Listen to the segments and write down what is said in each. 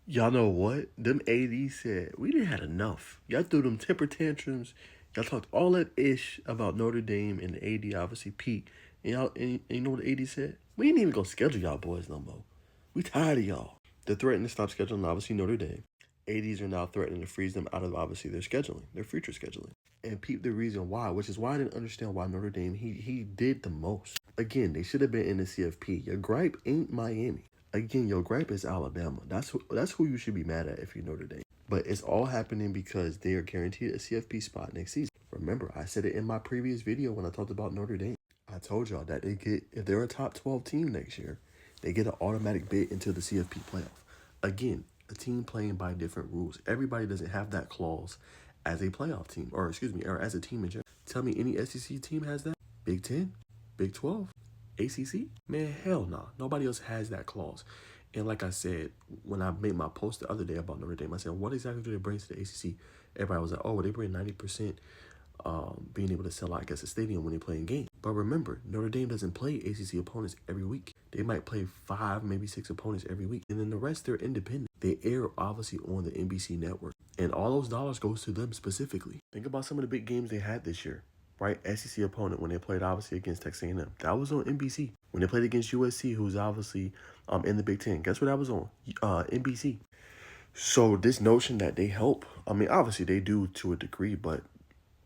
Y'all know what? Them AD said, we didn't had enough. Y'all threw them temper tantrums. Y'all talked all that ish about Notre Dame and the AD obviously Pete. And you know what the AD said? We ain't even gonna schedule y'all boys no more. We tired of y'all. They're threatening to stop scheduling obviously Notre Dame. ADs are now threatening to freeze them out of obviously their scheduling, their future scheduling. And peep the reason why, which is why I didn't understand why Notre Dame he did the most. Again, they should have been in the CFP. Your gripe ain't Miami. Again, your gripe is Alabama. That's who you should be mad at if you're Notre Dame. But it's all happening because they are guaranteed a CFP spot next season. Remember, I said it in my previous video when I talked about Notre Dame. I told y'all that they get, if they're a top 12 team next year, they get an automatic bid into the CFP playoff. Again, a team playing by different rules. Everybody doesn't have that clause as a playoff team, or excuse me, or as a team in general. Tell me any SEC team has that? Big 10? Big 12? ACC? Man, hell nah. Nobody else has that clause. And like I said, when I made my post the other day about Notre Dame, I said, what exactly do they bring to the ACC? Everybody was like, oh, they bring 90% being able to sell out, I guess, a stadium when they play in games. But remember, Notre Dame doesn't play ACC opponents every week. They might play 5, maybe 6 opponents every week. And then the rest, they're independent. They air, obviously, on the NBC network. And all those dollars goes to them specifically. Think about some of the big games they had this year. Right, SEC opponent when they played obviously against Texas A&M. That was on NBC. When they played against USC, who's obviously in the Big Ten, guess what that was on? NBC. So this notion that they help, I mean, obviously they do to a degree, but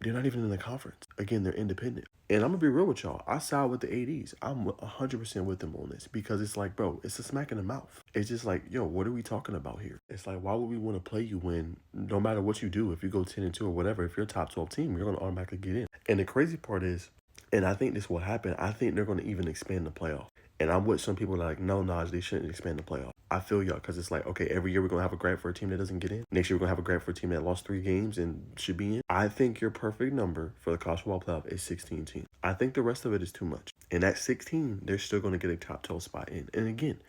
they're not even in the conference. Again, they're independent. And I'm going to be real with y'all. I side with the ADs. I'm 100% with them on this because it's like, bro, it's a smack in the mouth. It's just like, yo, what are we talking about here? It's like, why would we want to play you when no matter what you do, if you go 10-2 or whatever, if you're a top 12 team, you're going to automatically get in. And the crazy part is, and I think this will happen, I think they're going to even expand the playoff. And I'm with some people that are like, no, Naj, they shouldn't expand the playoff. I feel y'all because it's like, okay, every year we're going to have a grant for a team that doesn't get in. Next year we're going to have a grant for a team that lost 3 games and should be in. I think your perfect number for the college football playoff is 16 teams. I think the rest of it is too much. And at 16, they're still going to get a top 12 spot in. And again,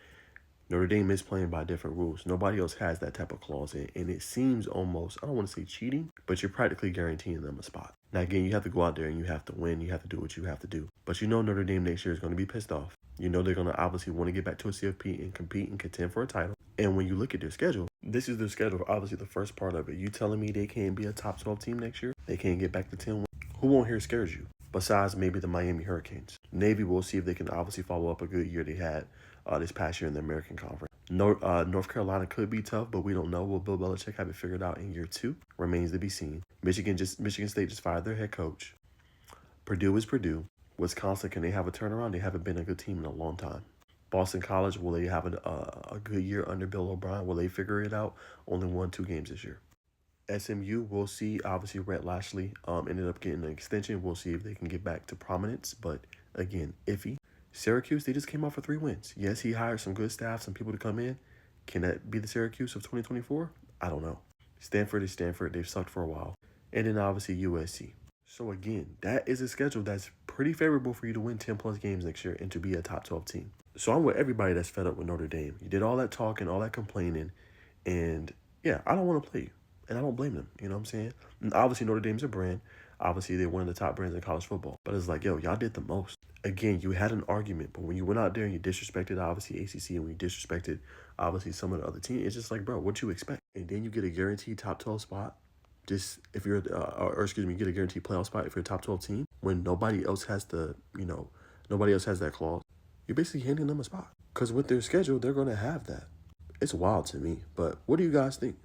Notre Dame is playing by different rules. Nobody else has that type of clause in. And it seems almost, I don't want to say cheating, but you're practically guaranteeing them a spot. Now, again, you have to go out there and you have to win. You have to do what you have to do. But you know Notre Dame next year is going to be pissed off. You know they're going to obviously want to get back to a CFP and compete and contend for a title. And when you look at their schedule, this is their schedule, obviously the first part of it. You telling me they can't be a top 12 team next year? They can't get back to 10 wins? Who won't here scares you? Besides maybe the Miami Hurricanes. Navy will see if they can obviously follow up a good year they had this past year in the American Conference. North Carolina could be tough, but we don't know. Will Bill Belichick have it figured out in year 2? Remains to be seen. Michigan State just fired their head coach. Purdue is Purdue. Wisconsin, can they have a turnaround? They haven't been a good team in a long time. Boston College, will they have a good year under Bill O'Brien? Will they figure it out? Only won 2 games this year. SMU, we'll see. Obviously, Rhett Lashley ended up getting an extension. We'll see if they can get back to prominence, but again, iffy. Syracuse, they just came off for 3 wins. Yes, he hired some good staff, some people to come in. Can that be the Syracuse of 2024? I don't know. Stanford is Stanford. They've sucked for a while. And then obviously USC. So again, that is a schedule that's pretty favorable for you to win 10 plus games next year and to be a top 12 team. So I'm with everybody that's fed up with Notre Dame. You did all that talking, all that complaining, and yeah, I don't want to play you. And I don't blame them. You know what I'm saying? And obviously, Notre Dame's a brand. Obviously, they're one of the top brands in college football. But it's like, yo, y'all did the most. Again, you had an argument, but when you went out there and you disrespected, obviously, ACC, and when you disrespected, obviously, some of the other teams, it's just like, bro, what you expect? And then you get a guaranteed top 12 spot. Just if you're, you get a guaranteed playoff spot if you're a top 12 team when nobody else has nobody else has that clause. You're basically handing them a spot. Because with their schedule, they're going to have that. It's wild to me. But what do you guys think?